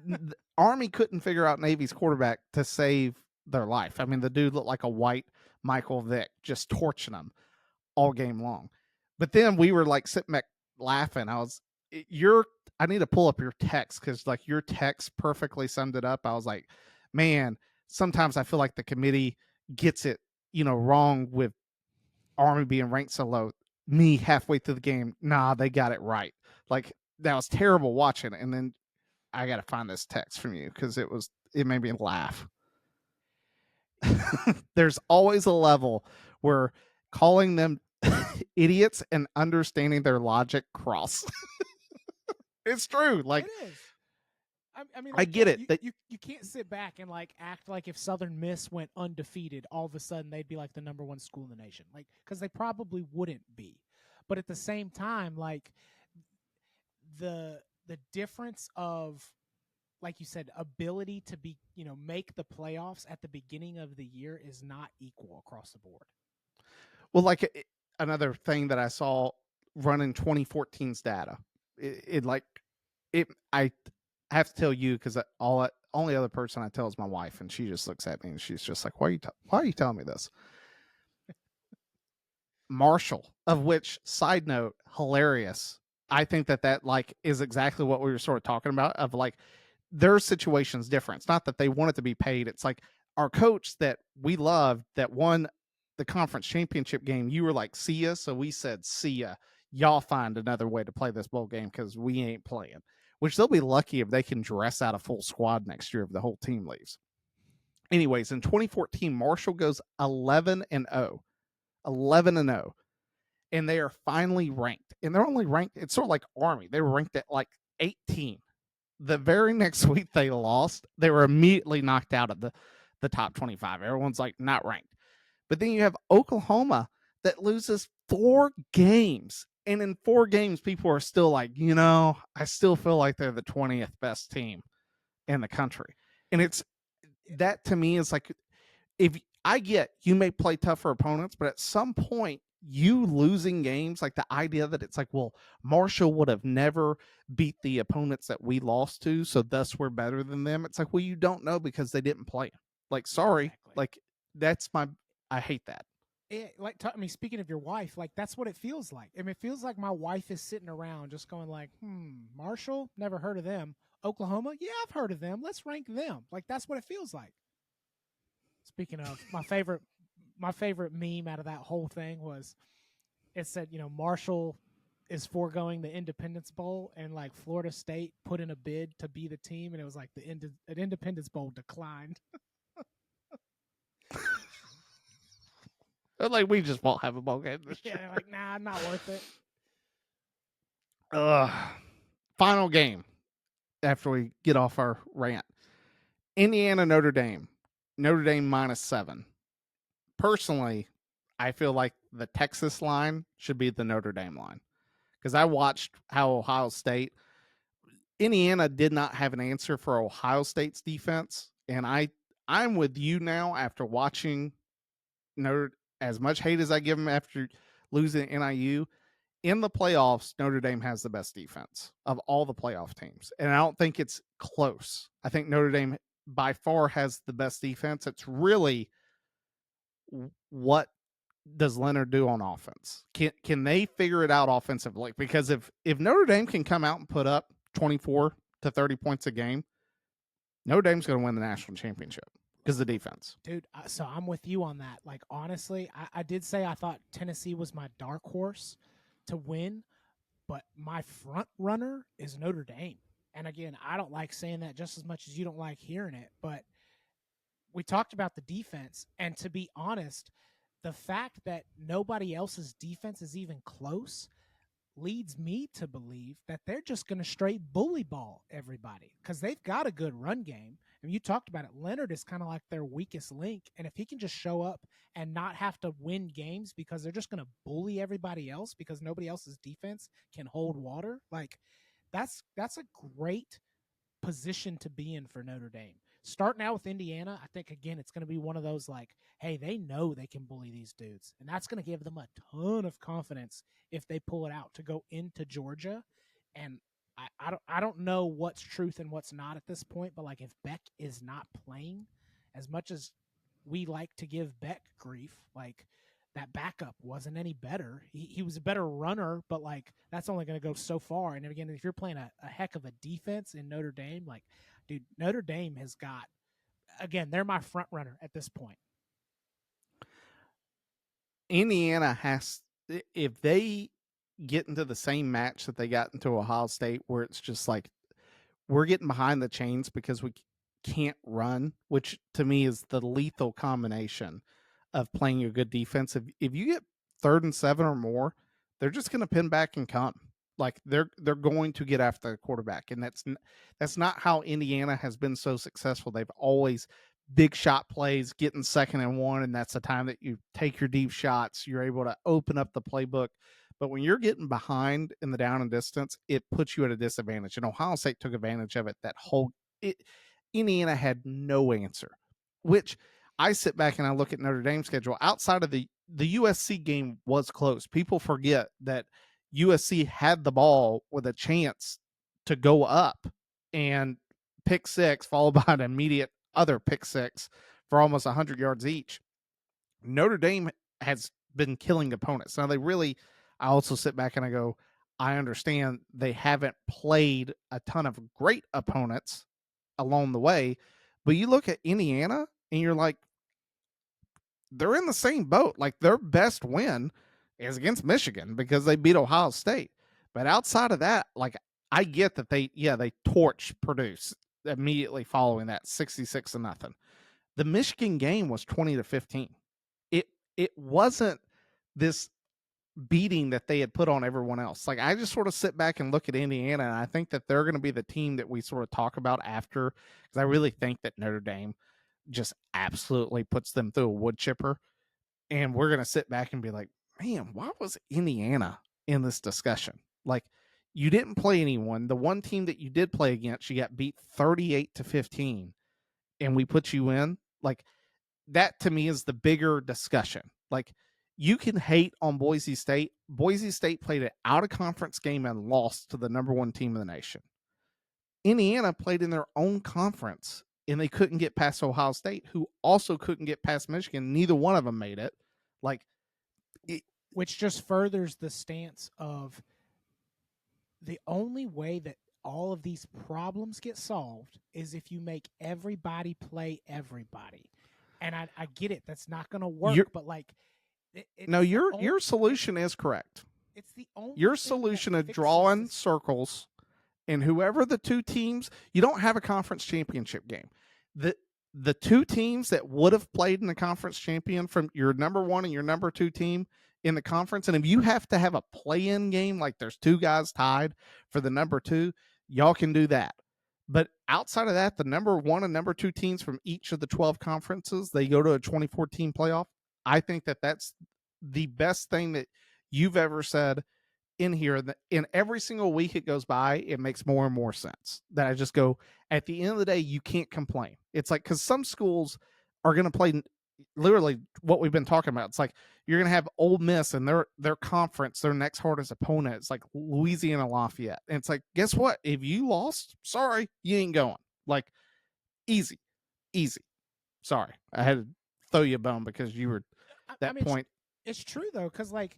the Army couldn't figure out Navy's quarterback to save their life. I mean, the dude looked like a white Michael Vick, just torching them all game long. But then we were like sitting back laughing. I need to pull up your text, because like your text perfectly summed it up. I was like, man, sometimes I feel like the committee gets it, wrong with Army being ranked so low. Me halfway through the game, nah, they got it right. Like, that was terrible watching it. And then I got to find this text from you, because it made me laugh. There's always a level where calling them idiots and understanding their logic cross. It's true. Like, it is. I mean, I get it. You can't sit back and like act like if Southern Miss went undefeated, all of a sudden they'd be like the number 1 school in the nation, like, because they probably wouldn't be. But at the same time, like, the difference of, like you said, ability to be, make the playoffs at the beginning of the year is not equal across the board. Well, like, another thing that I saw running 2014's data, I have to tell you, because only other person I tell is my wife, and she just looks at me and she's just like, why are you telling me this? Marshall, of which, side note, hilarious. I think that like is exactly what we were sort of talking about, of like, their situation's different. It's not that they want it to be paid. It's like, our coach that we loved that won the conference championship game, you were like, see ya. So we said, see ya. Y'all find another way to play this bowl game, because we ain't playing. Which they'll be lucky if they can dress out a full squad next year if the whole team leaves. Anyways, in 2014, Marshall goes 11-0. 11-0. And they are finally ranked. And they're only ranked, it's sort of like Army. They were ranked at like 18. The very next week they lost. They were immediately knocked out of the top 25. Everyone's like, not ranked. But then you have Oklahoma that loses 4 games. And in 4 games, people are still like, I still feel like they're the 20th best team in the country. And that to me is like, if I get you may play tougher opponents, but at some point, you losing games, like the idea that it's like, well, Marshall would have never beat the opponents that we lost to, so thus we're better than them. It's like, well, you don't know, because they didn't play. Like, sorry. Exactly. Like, I hate that. Speaking of your wife, like, that's what it feels like. I mean, it feels like my wife is sitting around just going like, Marshall, never heard of them. Oklahoma, yeah, I've heard of them. Let's rank them. Like, that's what it feels like. Speaking of, my favorite meme out of that whole thing was, it said, Marshall is foregoing the Independence Bowl, and like Florida State put in a bid to be the team, and it was like an Independence Bowl declined. Like, we just won't have a bowl game this year. Yeah, like, nah, not worth it. Final game after we get off our rant. Indiana, Notre Dame. Notre Dame -7. Personally, I feel like the Texas line should be the Notre Dame line, because I watched how Ohio State, Indiana did not have an answer for Ohio State's defense, and I'm with you now after watching Notre, as much hate as I give them after losing NIU. In the playoffs, Notre Dame has the best defense of all the playoff teams. And I don't think it's close. I think Notre Dame by far has the best defense. It's really what does Leonard do on offense? Can they figure it out offensively? Because if Notre Dame can come out and put up 24 to 30 points a game, Notre Dame's going to win the national championship because of the defense. Dude, so I'm with you on that. Like, honestly, I did say I thought Tennessee was my dark horse to win, but my front runner is Notre Dame. And again, I don't like saying that just as much as you don't like hearing it, but we talked about the defense. And to be honest, the fact that nobody else's defense is even close leads me to believe that they're just going to straight bully ball everybody because they've got a good run game. I mean, you talked about it. Leonard is kind of like their weakest link. And if he can just show up and not have to win games because they're just going to bully everybody else because nobody else's defense can hold water, like that's a great position to be in for Notre Dame. Starting out with Indiana, I think, again, it's going to be one of those like, hey, they know they can bully these dudes. And that's going to give them a ton of confidence if they pull it out to go into Georgia. And I don't know what's truth and what's not at this point, but like if Beck is not playing, as much as we like to give Beck grief, like that backup wasn't any better. He was a better runner, but like that's only going to go so far. And again, if you're playing a heck of a defense in Notre Dame, like, dude, Notre Dame has got, again, they're my front runner at this point. Indiana has, if they get into the same match that they got into Ohio State, where it's just like we're getting behind the chains because we can't run, which to me is the lethal combination of playing a good defense. If you get 3rd and 7 or more, they're just going to pin back and come. Like they're going to get after the quarterback, and that's not how Indiana has been so successful. They've always big shot plays, getting 2nd and 1, and that's the time that you take your deep shots. You're able to open up the playbook. But when you're getting behind in the down and distance, it puts you at a disadvantage. And Ohio State took advantage of it. Indiana had no answer, which I sit back and I look at Notre Dame's schedule. Outside of the USC game was close. People forget that USC had the ball with a chance to go up and pick 6, followed by an immediate other pick 6 for almost 100 yards each. Notre Dame has been killing opponents. Now I also sit back and I go, I understand they haven't played a ton of great opponents along the way, but you look at Indiana and you're like, they're in the same boat. Like their best win is against Michigan because they beat Ohio State. But outside of that, like I get that they torched Purdue immediately following that 66-0. The Michigan game was 20-15. It wasn't this beating that they had put on everyone else. Like I just sort of sit back and look at Indiana, and I think that they're going to be the team that we sort of talk about after, because I really think that Notre Dame just absolutely puts them through a wood chipper, and we're going to sit back and be like, man, why was Indiana in this discussion? Like you didn't play anyone. The one team that you did play against, you got beat 38-15, and we put you in. Like that to me is the bigger discussion. Like you can hate on Boise State. Boise State played an out of conference game and lost to the number 1 team in the nation. Indiana played in their own conference and they couldn't get past Ohio State, who also couldn't get past Michigan. Neither one of them made it. Like, which just furthers the stance of the only way that all of these problems get solved is if you make everybody play everybody. And I get it. That's not going to work, but like, no, your solution is correct. It's the only your solution of drawing circles, and whoever the 2 teams, you don't have a conference championship game. The 2 teams that would have played in the conference champion from your number 1 and your number 2 team in the conference, and if you have to have a play-in game, like there's 2 guys tied for the number 2, y'all can do that. But outside of that, the number 1 and number 2 teams from each of the 12 conferences, they go to a 2014 playoff. I think that that's the best thing that you've ever said in here. In every single week it goes by, it makes more and more sense. That I just go, at the end of the day, you can't complain. It's like, because some schools are going to play literally what we've been talking about. It's like you're going to have Ole Miss and their conference, their next hardest opponent. It's like Louisiana Lafayette, and it's like, guess what? If you lost, sorry, you ain't going. Like, easy. Sorry, I had to throw you a bone because you were that point. It's true though, because like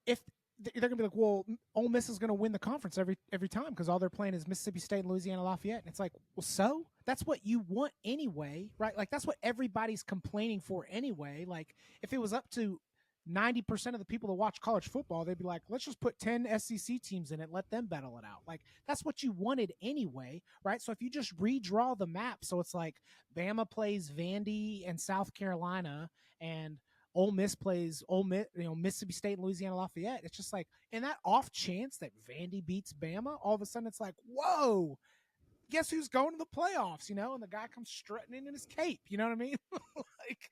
if they're gonna be like, well, Ole Miss is gonna win the conference every time because all they're playing is Mississippi State and Louisiana Lafayette, and it's like, well, so that's what you want anyway, right? Like that's what everybody's complaining for anyway. Like if it was up to 90% of the people that watch college football, they'd be like, let's just put 10 SEC teams in it, let them battle it out. Like that's what you wanted anyway, right? So if you just redraw the map, so it's like Bama plays Vandy and South Carolina, and Ole Miss plays Mississippi State and Louisiana Lafayette. It's just like, in that off chance that Vandy beats Bama, all of a sudden it's like, whoa, guess who's going to the playoffs? And the guy comes strutting in his cape. You know what I mean? Like,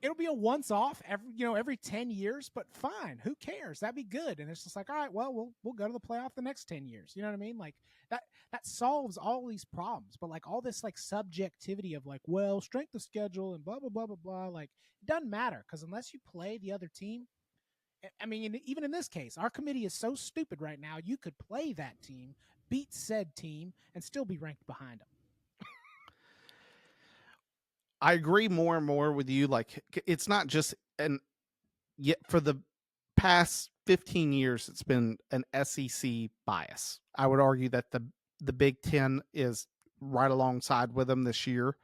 it'll be a once off every 10 years, but fine, who cares? That'd be good. And it's just like, all right, well, we'll go to the playoff the next 10 years. You know what I mean? Like that solves all these problems. But like all this like subjectivity of like, well, strength of schedule and blah blah blah blah blah, like it doesn't matter, because unless you play the other team, I mean, even in this case, our committee is so stupid right now. You could play that team, beat said team, and still be ranked behind them. I agree more and more with you. Like, it's not just yet for the past 15 years, it's been an SEC bias. I would argue that the Big Ten is right alongside with them this year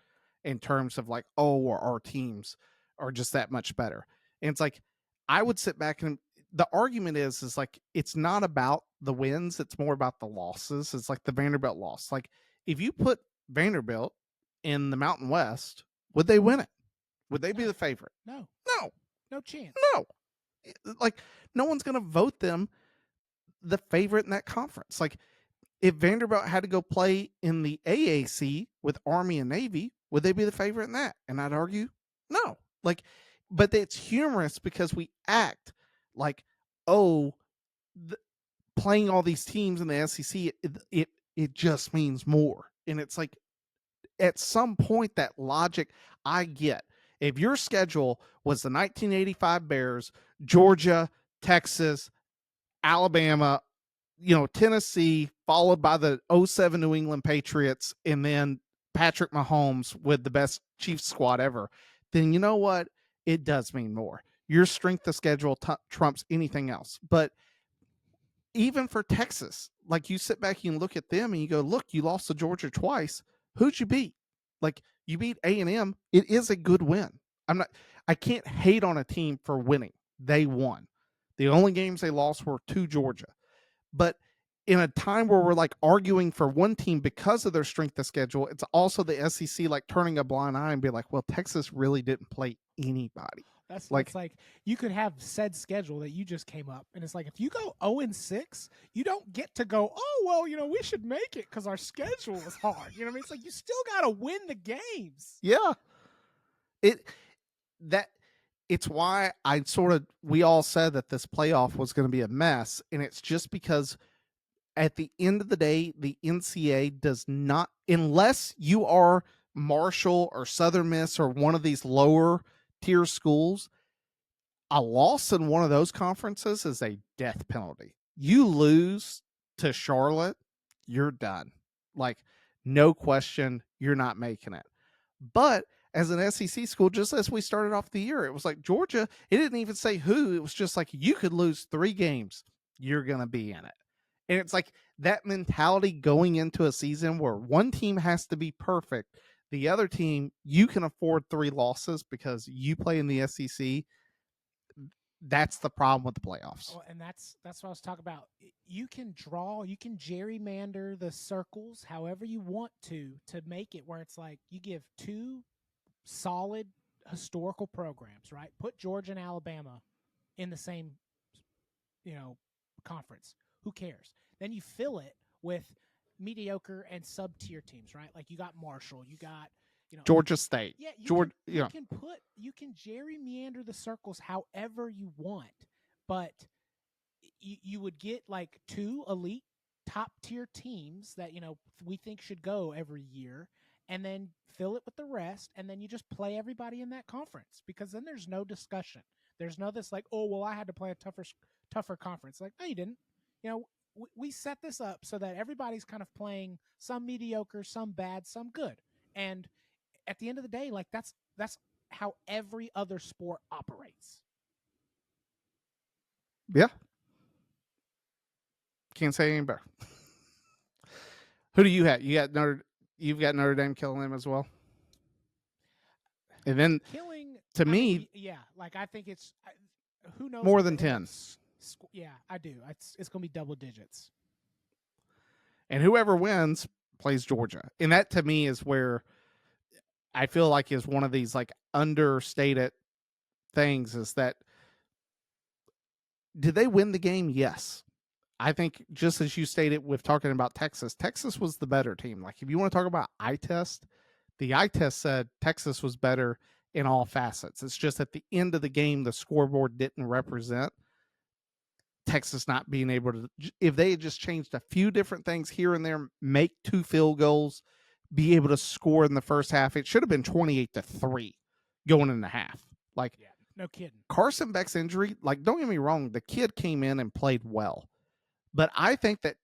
in terms of like, oh, our teams are just that much better. And it's like, I would sit back and the argument is like, it's not about the wins, it's more about the losses. It's like the Vanderbilt loss. Like, if you put Vanderbilt in the Mountain West, would they win it? Would they be the favorite? No chance. No. Like, no one's going to vote them the favorite in that conference. Like, if Vanderbilt had to go play in the AAC with Army and Navy, would they be the favorite in that? And I'd argue, no. Like, but it's humorous because we act like, oh, playing all these teams in the SEC, it just means more. And it's like, at some point, that logic I get. If your schedule was the 1985 Bears, Georgia, Texas, Alabama, Tennessee, followed by the 07 New England Patriots, and then Patrick Mahomes with the best Chiefs squad ever, then you know what? It does mean more. Your strength of schedule trumps anything else. But even for Texas, like, you sit back and look at them and you go, look, you lost to Georgia twice. Who'd you beat? Like, you beat A&M. It is a good win. I can't hate on a team for winning. They won. The only games they lost were to Georgia. But in a time where we're like arguing for one team because of their strength of schedule, it's also the SEC like turning a blind eye and be like, well, Texas really didn't play anybody. That's like, it's like you could have said schedule that you just came up, and it's like, if you go 0-6, you don't get to go, oh, well, we should make it because our schedule is hard. You know what I mean? It's like, you still got to win the games. Yeah. It's why we all said that this playoff was going to be a mess. And it's just because at the end of the day, the NCAA does not, unless you are Marshall or Southern Miss or one of these lower tier schools, a loss in one of those conferences is a death penalty. You lose to Charlotte, you're done. Like, no question, you're not making it. But as an SEC school, just as we started off the year, it was like Georgia, it didn't even say who. It was just like, you could lose 3 games, you're going to be in it. And it's like that mentality going into a season where one team has to be perfect. The other team, you can afford 3 losses because you play in the SEC. That's the problem with the playoffs. Oh, and that's what I was talking about. You can gerrymander the circles however you want to make it where it's like you give 2 solid historical programs, right? Put Georgia and Alabama in the same, conference. Who cares? Then you fill it with mediocre and sub-tier teams, right? Like you got Marshall, you got Georgia State. Yeah, Georgia, you can gerrymander the circles however you want, but you would get like two elite top tier teams that we think should go every year, and then fill it with the rest, and then you just play everybody in that conference, because then there's no discussion. There's no this like, oh well, I had to play a tougher conference. Like, no, you didn't. We set this up so that everybody's kind of playing some mediocre, some bad, some good, and at the end of the day, like that's how every other sport operates. Yeah. Can't say any better. Who do you have? You've got Notre Dame killing them as well. And then killing to me, yeah, like I think it's who knows more than 10. Yeah, I do. It's going to be double digits. And whoever wins plays Georgia. And that to me is where I feel like is one of these like understated things, is that did they win the game? Yes. I think just as you stated with talking about Texas was the better team. Like if you want to talk about eye test, the eye test said Texas was better in all facets. It's just at the end of the game, the scoreboard didn't represent Texas not being able to, if they had just changed a few different things here and there, make 2 field goals, be able to score in the first half, it should have been 28-3 going in the half. Like, yeah, no kidding. Carson Beck's injury, like, don't get me wrong, the kid came in and played well. But I think that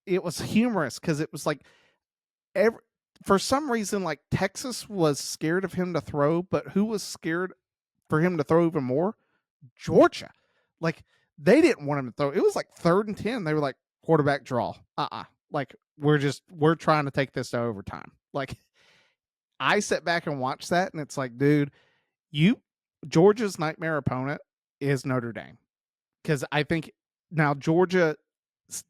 it was humorous because it was like, for some reason, like Texas was scared of him to throw, but who was scared for him to throw even more? Georgia. Like, they didn't want him to throw. It was like 3rd and 10. They were like, quarterback draw. Like, we're trying to take this to overtime. Like, I sit back and watch that, and it's like, dude, Georgia's nightmare opponent is Notre Dame. Because I think now Georgia's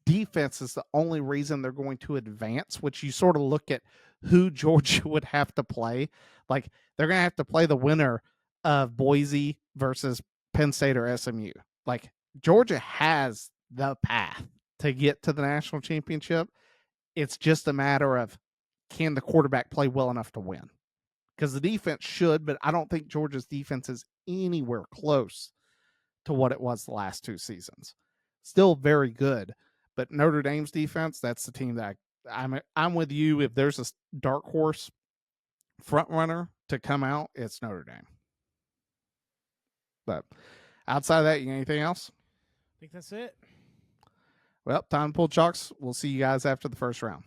defense is the only reason they're going to advance, which you sort of look at who Georgia would have to play. Like, they're going to have to play the winner of Boise versus Penn State or SMU. Like, Georgia has the path to get to the national championship. It's just a matter of, can the quarterback play well enough to win? Because the defense should, but I don't think Georgia's defense is anywhere close to what it was the last 2 seasons. Still very good, but Notre Dame's defense, that's the team that I'm with you. If there's a dark horse front runner to come out, it's Notre Dame. But outside of that, you got anything else? I think that's it. Well, time to pull chalks. We'll see you guys after the first round.